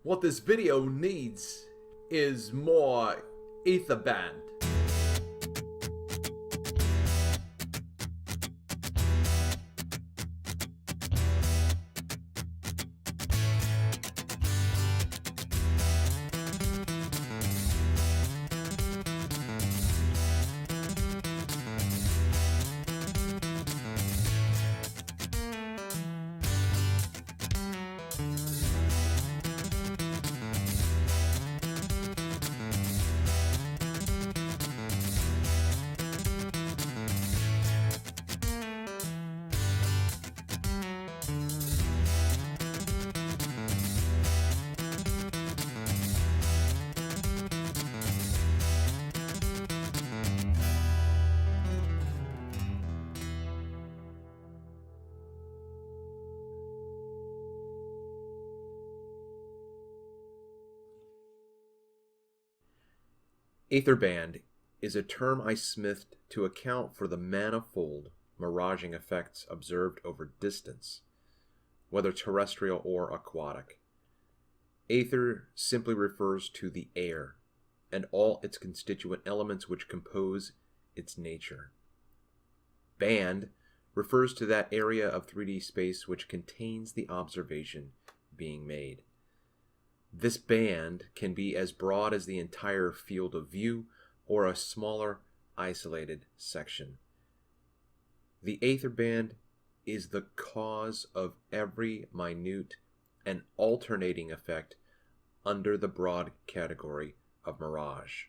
What this video needs is more aetherband. Aetherband is a term I smithed to account for the manifold miraging effects observed over distance, whether terrestrial or aquatic. Aether simply refers to the air and all its constituent elements which compose its nature. Band refers to that area of 3D space which contains the observation being made. This band can be as broad as the entire field of view or a smaller, isolated section. The aetherband is the cause of every minute and alternating effect under the broad category of mirage.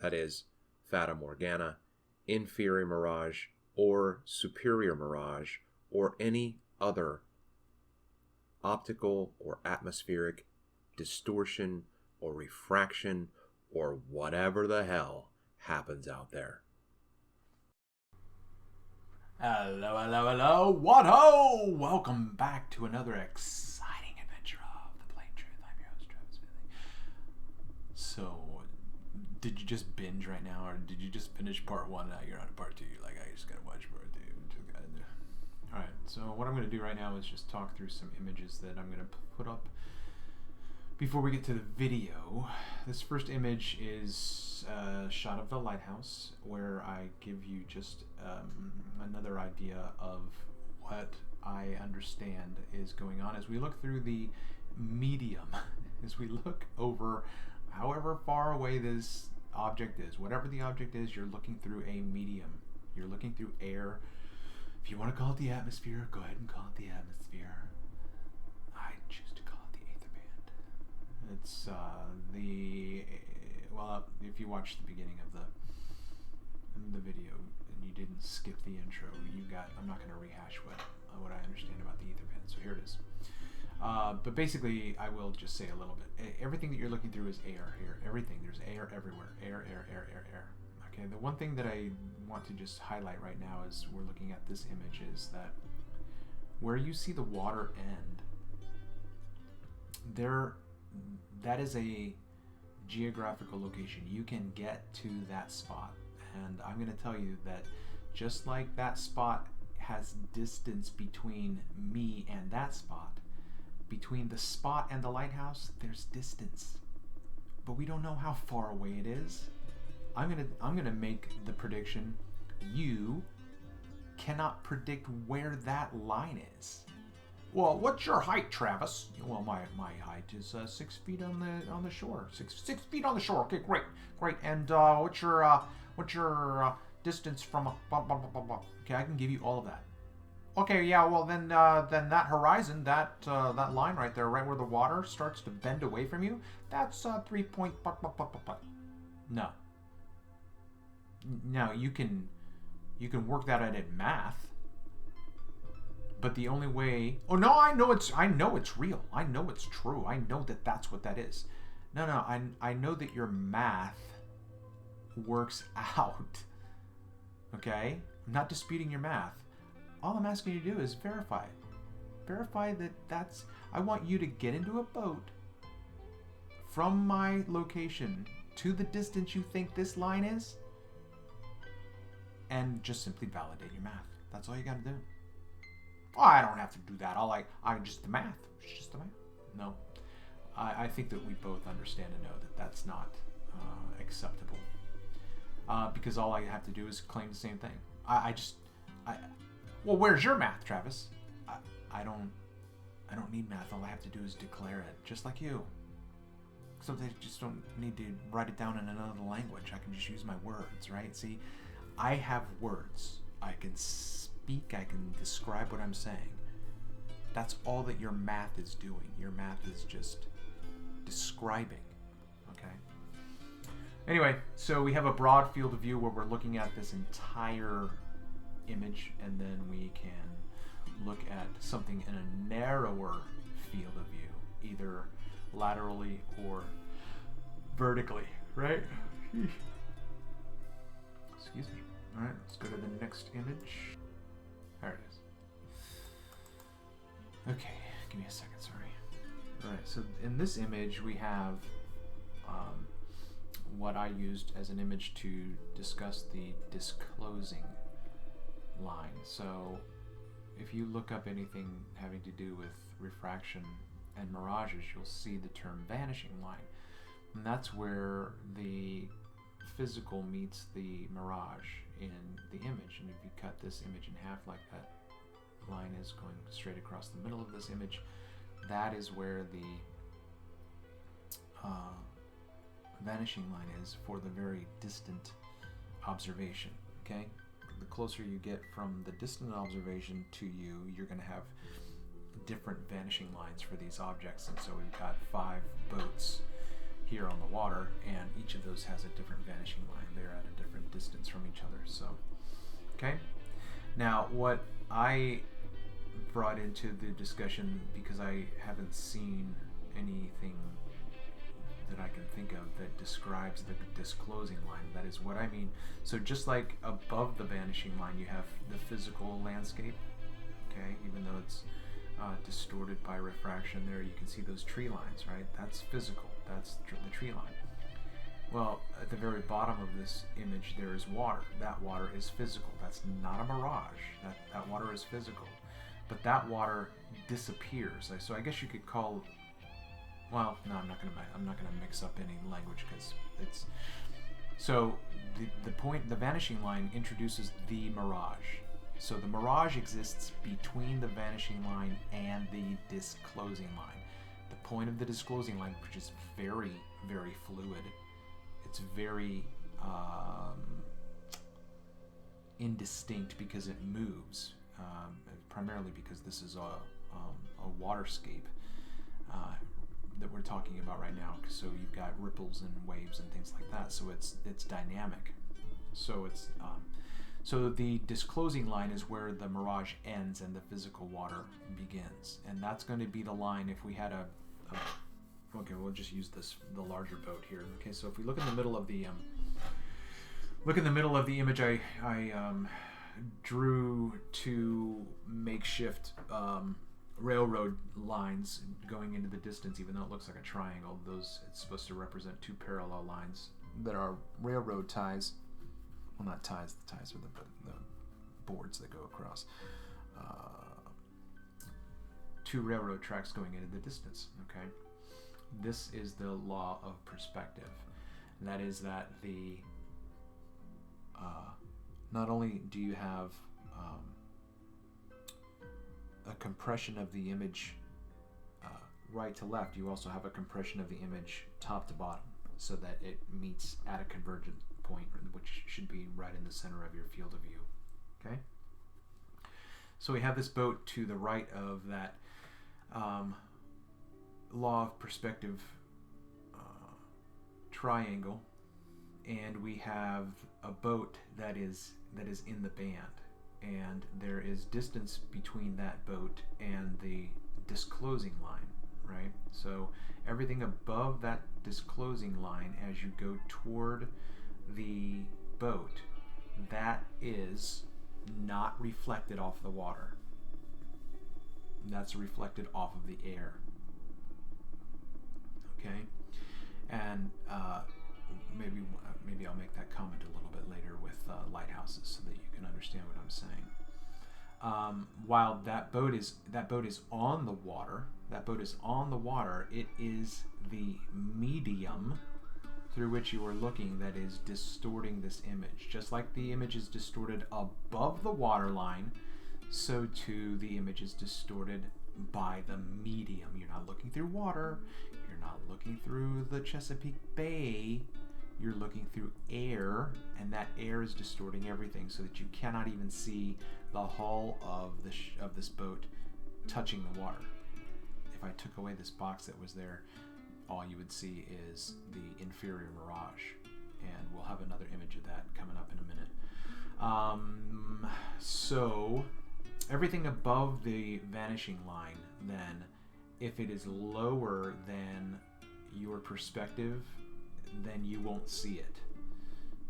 That is, fata morgana, inferior mirage, or superior mirage, or any other optical or atmospheric distortion or refraction or whatever the hell happens out there. Hello, hello, hello. What ho! Welcome back to another exciting adventure of the Plain Truth. I'm your host, Travis Bailey. So, did you just binge right now, or did you just finish part one? Now you're on part two. You're like, I just gotta watch part two. Alright, so what I'm going to do right now is just talk through some images that I'm going to put up before we get to the video. This first image is a shot of the lighthouse, where I give you just another idea of what I understand is going on as we look through the medium, as we look over however far away this object is. Whatever the object is, you're looking through a medium. You're looking through air. If you want to call it the atmosphere, go ahead and call it the atmosphere. I choose to call it the aetherband. It's well, if you watched the beginning of the video and you didn't skip the intro, I'm not going to rehash what I understand about the aetherband. So here it is. But basically, I will just say a little bit. Everything that you're looking through is air here. Everything. There's air everywhere. Air. Okay, the one thing that I want to just highlight right now as we're looking at this image is that where you see the water end, that is a geographical location. You can get to that spot. And I'm going to tell you that just like that spot has distance between me and that spot, between the spot and the lighthouse, there's distance. But we don't know how far away it is. I'm gonna make the prediction. You cannot predict where that line is. Well, what's your height, Travis? Well, my height is 6 feet on the shore. Six feet on the shore. Okay, great. And what's your distance from? Blah, blah, blah, blah, blah. Okay, I can give you all of that. Okay, yeah. Well, then that horizon, that line right there, right where the water starts to bend away from you, that's 3 point. No. Now you can work that out in math, but the only way. Oh no, I know it's real. I know it's true. I know that that's what that is. No, I know that your math works out. Okay, I'm not disputing your math. All I'm asking you to do is verify. Verify that that's. I want you to get into a boat from my location to the distance you think this line is, and just simply validate your math. That's all you got to do. Oh, I don't have to do that. I just the math. It's just the math. No. I think that we both understand and know that that's not acceptable. Because all I have to do is claim the same thing. Well, where's your math, Travis? I don't need math. All I have to do is declare it, just like you. So they just don't need to write it down in another language. I can just use my words, right? See, I have words. I can speak. I can describe what I'm saying. That's all that your math is doing. Your math is just describing, okay? Anyway, so we have a broad field of view where we're looking at this entire image, and then we can look at something in a narrower field of view, either laterally or vertically, right? Excuse me. All right, let's go to the next image. There it is. Okay, give me a second, sorry. All right, so in this image we have what I used as an image to discuss the disclosing line. So if you look up anything having to do with refraction and mirages, you'll see the term vanishing line. And that's where the physical meets the mirage in the image. And if you cut this image in half like that, line is going straight across the middle of this image, that is where the vanishing line is for the very distant observation, okay? The closer you get from the distant observation to you, you're going to have different vanishing lines for these objects. And so we've got 5 boats here on the water, and each of those has a different vanishing line. They're at a different distance from each other. So, okay? Now, what I brought into the discussion, because I haven't seen anything that I can think of that describes the disclosing line. That is what I mean. So just like above the vanishing line, you have the physical landscape, okay? Even though it's distorted by refraction there, you can see those tree lines, right? That's physical. That's the tree line. Well, at the very bottom of this image, there is water. That water is physical. That's not a mirage. That water is physical. But that water disappears. So I guess you could call. Well, no, I'm not gonna mix up any language because it's. So the point, the vanishing line introduces the mirage. So the mirage exists between the vanishing line and the disclosing line. The point of the disclosing line, which is very, very fluid. It's very indistinct because it moves, primarily because this is a waterscape that we're talking about right now. So you've got ripples and waves and things like that. So it's dynamic. So it's so the disclosing line is where the mirage ends and the physical water begins, and that's going to be the line if we had a okay, we'll just use the larger boat here. Okay, so if we look in the middle of the image, I drew 2 makeshift railroad lines going into the distance, even though it looks like a triangle. Those, it's supposed to represent 2 parallel lines that are railroad ties. Well, not ties. The ties are the boards that go across. 2 railroad tracks going into the distance. Okay. This is the law of perspective. And that is that the not only do you have a compression of the image right to left, you also have a compression of the image top to bottom, so that it meets at a convergent point, which should be right in the center of your field of view. Okay. So we have this boat to the right of that law of perspective triangle, and we have a boat that is in the band, and there is distance between that boat and the disclosing line, right? So everything above that disclosing line, as you go toward the boat, that is not reflected off the water. That's reflected off of the air. Okay, and maybe I'll make that comment a little bit later with lighthouses, so that you can understand what I'm saying. While that boat is on the water, that boat is on the water, it is the medium through which you are looking that is distorting this image. Just like the image is distorted above the waterline, so too the image is distorted by the medium. You're not looking through water, you're not looking through the Chesapeake Bay, you're looking through air, and that air is distorting everything so that you cannot even see the hull of this boat touching the water. If I took away this box that was there, all you would see is the inferior mirage, and we'll have another image of that coming up in a minute. So everything above the vanishing line, then, if it is lower than your perspective, then you won't see it.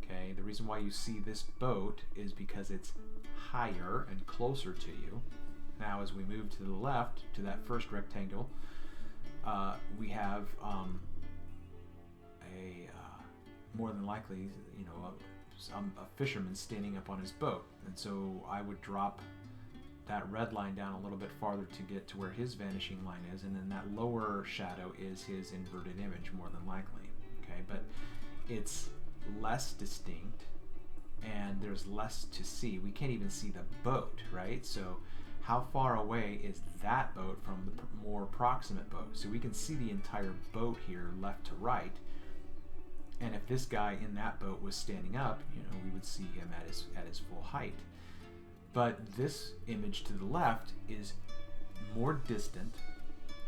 Okay, the reason why you see this boat is because it's higher and closer to you. Now, as we move to the left, to that first rectangle, we have more than likely, a fisherman standing up on his boat. And so I would drop that red line down a little bit farther to get to where his vanishing line is, and then that lower shadow is his inverted image, more than likely. Okay, but it's less distinct, and there's less to see. We can't even see the boat, right? So how far away is that boat from the more proximate boat? So we can see the entire boat here, left to right. And if this guy in that boat was standing up, we would see him at his full height. But this image to the left is more distant.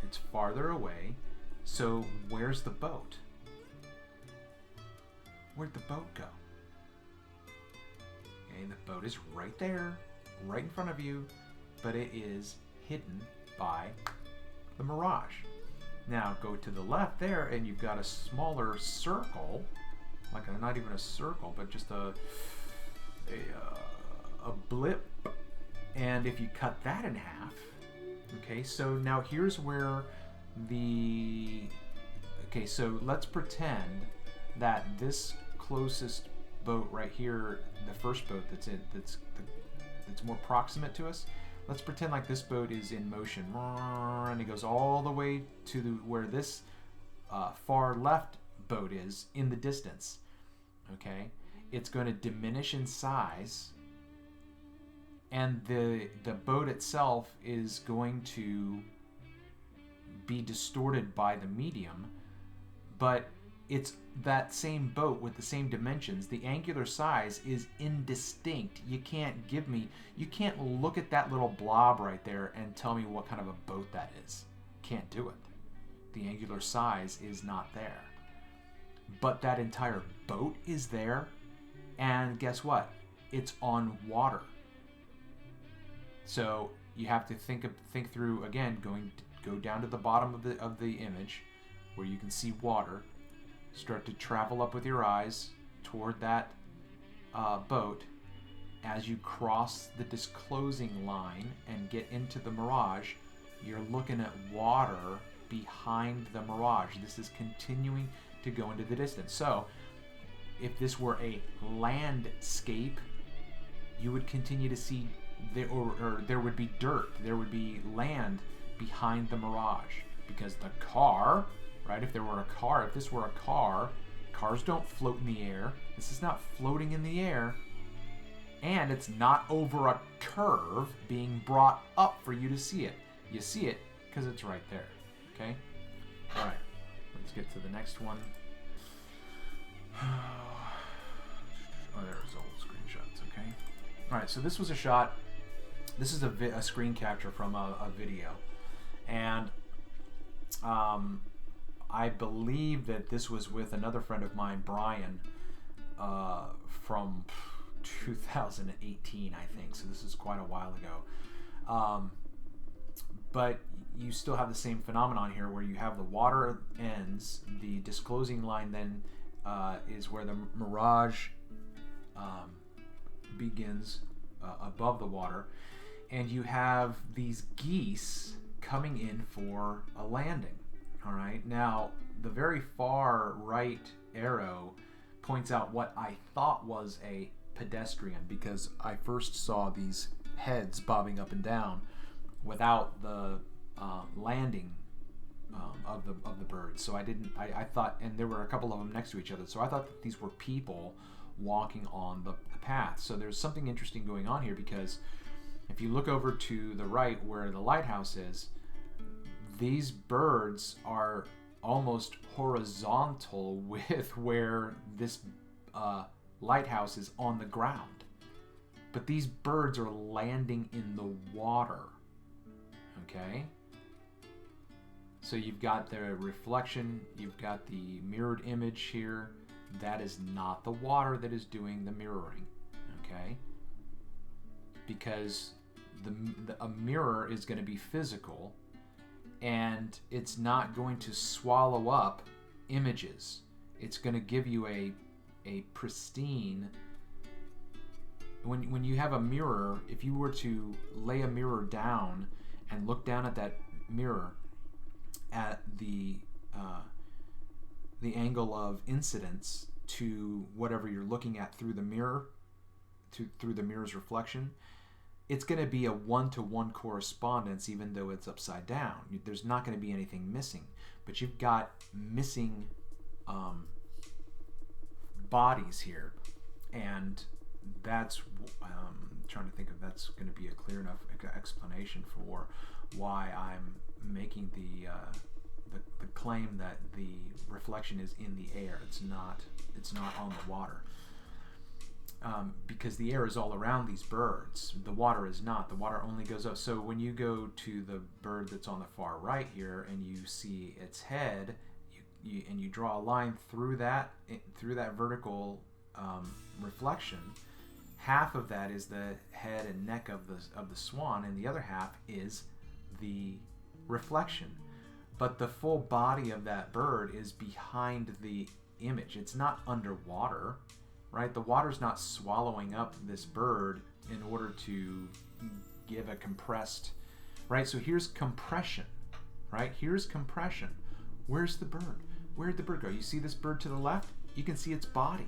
It's farther away. So where's the boat? Where'd the boat go? Okay, the boat is right there, right in front of you, but it is hidden by the mirage. Now go to the left there, and you've got a smaller circle, not even a circle, but just a blip. And if you cut that in half, okay, so now here's where so let's pretend that this closest boat right here, the first boat that's more proximate to us, let's pretend like this boat is in motion, and it goes all the way to where this far left boat is in the distance. Okay, it's going to diminish in size, and the boat itself is going to be distorted by the medium, but it's that same boat with the same dimensions. The angular size is indistinct. You can't look at that little blob right there and tell me what kind of a boat that is. Can't do it. The angular size is not there. But that entire boat is there, and guess what? It's on water. So you have to think through again. Go down to the bottom of the image where you can see water. Start to travel up with your eyes toward that boat. As you cross the disclosing line and get into the mirage, you're looking at water behind the mirage. This is continuing to go into the distance. So if this were a landscape, you would continue to see or there would be dirt, there would be land behind the mirage, because the car, right? If this were a car, cars don't float in the air. This is not floating in the air, and it's not over a curve being brought up for you to see it. You see it because it's right there. Okay? All right. Let's get to the next one. Oh, there's old screenshots. Okay. All right. So this was a shot. This is a screen capture from a video, and I believe that this was with another friend of mine, Brian, from 2018, I think. So this is quite a while ago. But you still have the same phenomenon here where you have the water ends, the disclosing line then is where the mirage begins above the water, and you have these geese coming in for a landing. All right, now the very far right arrow points out what I thought was a pedestrian, because I first saw these heads bobbing up and down without the landing of the birds. So I thought, and there were a couple of them next to each other. So I thought that these were people walking on the path. So there's something interesting going on here, because if you look over to the right where the lighthouse is, these birds are almost horizontal with where this lighthouse is on the ground. But these birds are landing in the water. Okay? So you've got the reflection, you've got the mirrored image here. That is not the water that is doing the mirroring. Okay? Because a mirror is going to be physical, and it's not going to swallow up images. It's going to give you a pristine. When you have a mirror, if you were to lay a mirror down and look down at that mirror at the angle of incidence to whatever you're looking at through the mirror, through the mirror's reflection, it's going to be a one-to-one correspondence, even though it's upside down. There's not going to be anything missing, but you've got missing bodies here, and that's trying to think if that's going to be a clear enough explanation for why I'm making the claim that the reflection is in the air. It's not on the water. Because the air is all around these birds. The water is not. The water only goes up. So when you go to the bird that's on the far right here and you see its head, you draw a line through that vertical reflection, half of that is the head and neck of the swan, and the other half is the reflection. But the full body of that bird is behind the image. It's not underwater. Right? The water's not swallowing up this bird in order to give a compressed, right? So here's compression, right? Here's compression. Where's the bird? Where'd the bird go? You see this bird to the left? You can see its body,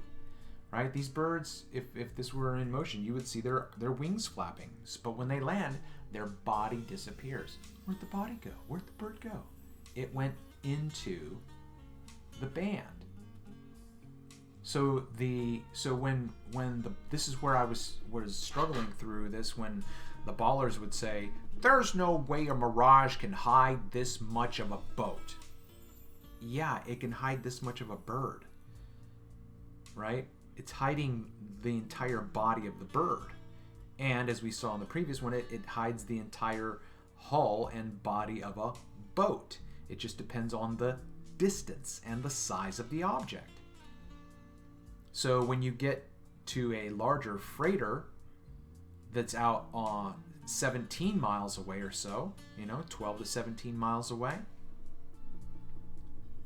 right? These birds, if this were in motion, you would see their wings flapping. But when they land, their body disappears. Where'd the body go? Where'd the bird go? It went into the band. So when this is where I was struggling through this, when the ballers would say, "There's no way a mirage can hide this much of a boat." Yeah, it can hide this much of a bird, right? It's hiding the entire body of the bird, and as we saw in the previous one, it hides the entire hull and body of a boat. It just depends on the distance and the size of the object. So when you get to a larger freighter that's out on 17 miles away or so, 12 to 17 miles away,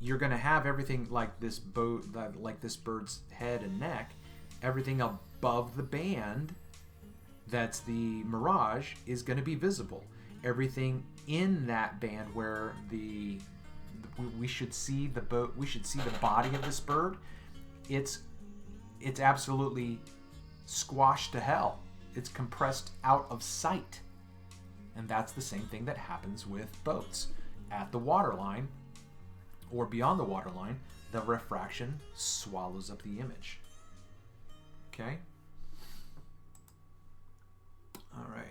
you're going to have everything like this boat, like this bird's head and neck, everything above the band that's the mirage is going to be visible. Everything in that band where we should see the boat, we should see the body of this bird, it's absolutely squashed to hell. It's compressed out of sight. And that's the same thing that happens with boats. At the waterline, or beyond the waterline, the refraction swallows up the image. Okay? All right.